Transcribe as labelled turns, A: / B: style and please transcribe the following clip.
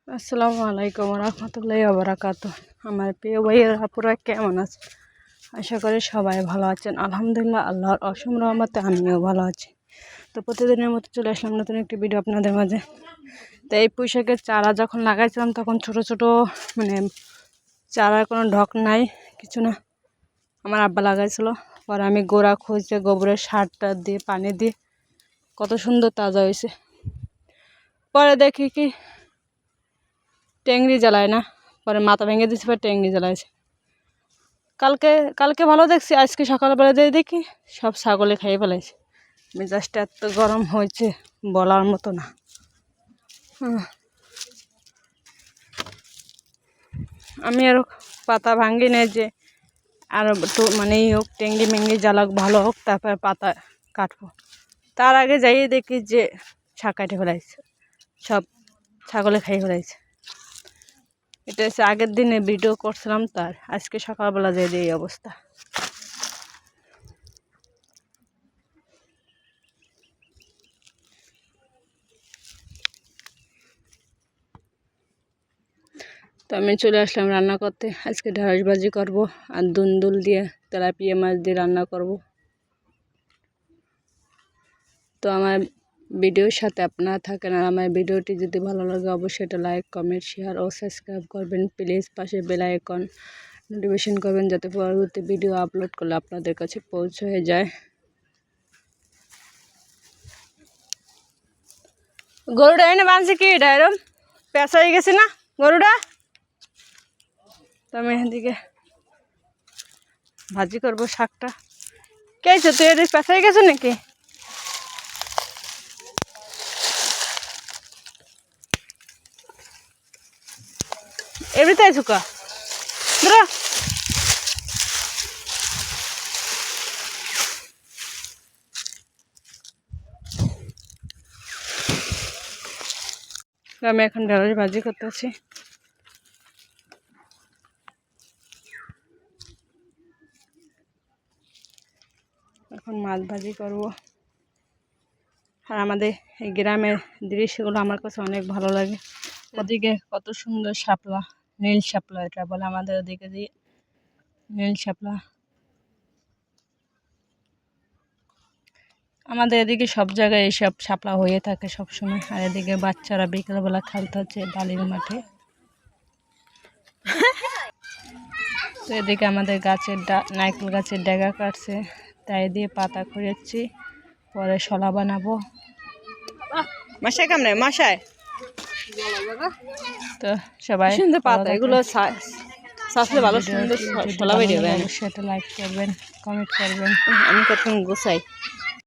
A: আসসালামু আলাইকুম রহমতুল্লাহি ওয়া বারাকাতুহু। আমার প্রিয় ভাইয়েরা আপুরা কেমন আছে? আশা করি সবাই ভালো আছেন। আলহামদুলিল্লাহ, আল্লাহর অসীম রহমতে আমিও ভালো আছি। তো প্রতিদিনের মতো চলে আসলাম নতুন একটি ভিডিও আপনাদের মাঝে। তো এই পুঁইশাকের চারা যখন লাগাইছিলাম তখন ছোট ছোট মানে চারার কোনো ঢক নাই, কিছু না। আমার আব্বা লাগাইছিল, পরে আমি গোড়া খুঁজে গোবরের সারটা দিয়ে পানি দিয়ে কত সুন্দর তাজা হয়েছে। পরে দেখি কি টেংরি জ্বালায় না, পরে মাথা ভেঙে দিচ্ছে, পরে টেংরি জ্বালাইছে। কালকে কালকে ভালো দেখছি, আজকে সকালবেলা দিয়ে দেখি সব ছাগলে খাইয়ে ফেলাইছে। মেজাজটা এত গরম হয়েছে বলার মতো না। আমি আরও পাতা ভাঙ্গি নেই যে আর একটু মানে হোক, টেংরি মেঙ্গি জ্বালাক ভালো হোক, তারপরে পাতা কাটবো। তার আগে যাইয়ে দেখি যে শাক কাটে ফেলাইছে, সব ছাগলে খাইয়ে ফেলাইছে। এটা হচ্ছে আগের দিনে ভিডিও করছিলাম, তার আজকে সকালবেলা যেয়ে এই অবস্থা। তো আমি চলে আসলাম রান্না করতে। আজকে ঢেঁড়স ভাজি করবো আর দুন্দুল দিয়ে তেলাপিয়া মাছ দিয়ে রান্না করব। তো আমার ভিডিওর সাথে আপনারা থাকেন, আর আমার ভিডিওটি যদি ভালো লাগে অবশ্যই এটা লাইক, কমেন্ট, শেয়ার ও সাবস্ক্রাইব করবেন প্লিজ। পাশে বেল আইকন নোটিফিকেশন করবেন যাতে পরবর্তী ভিডিও আপলোড করলে আপনাদের কাছে পৌঁছে যায়। গরুটা এনে বাঁধছে কি এটা এরম পেঁচা হয়ে গেছে না গরুটা? তো আমি এদিকে ভাজি করবো শাকটা। কে আছে তুই, এদিকে পেঁচা হয়ে গেছে নাকি? এমনিতে আছো কা ধরো। আমি এখন ঢেঁড়স ভাজি করতেছি। এখন মাছ ভাজি করব। আর আমাদের এই গ্রামের দৃশ্যগুলো আমার কাছে অনেক ভালো লাগে। ওদিকে কত সুন্দর শাপলা, নীল শাপলা এটা বলে আমাদের ওদিকে, যে নীল শাপলা। আমাদের এদিকে সব জায়গায় এইসব শাপলা হয়ে থাকে সবসময়। আর এদিকে বাচ্চারা বিকেলবেলা খেলতে হচ্ছে বালির মাঠে। তো এদিকে আমাদের গাছের নারকেল গাছের ডেগা কাটছে, তাই দিয়ে পাতা খুঁড়েছি, পরে শলা বানাবো। মাসায় কামড়ে মাসায়। তো সবাই সুন্দর পাতা, এগুলো সাথে ভালো সুন্দর শলা বেরিয়ে যাবে। অবশ্যই এটা লাইক করবেন, কমেন্ট করবেন। আমি কতক্ষণ গোছাই।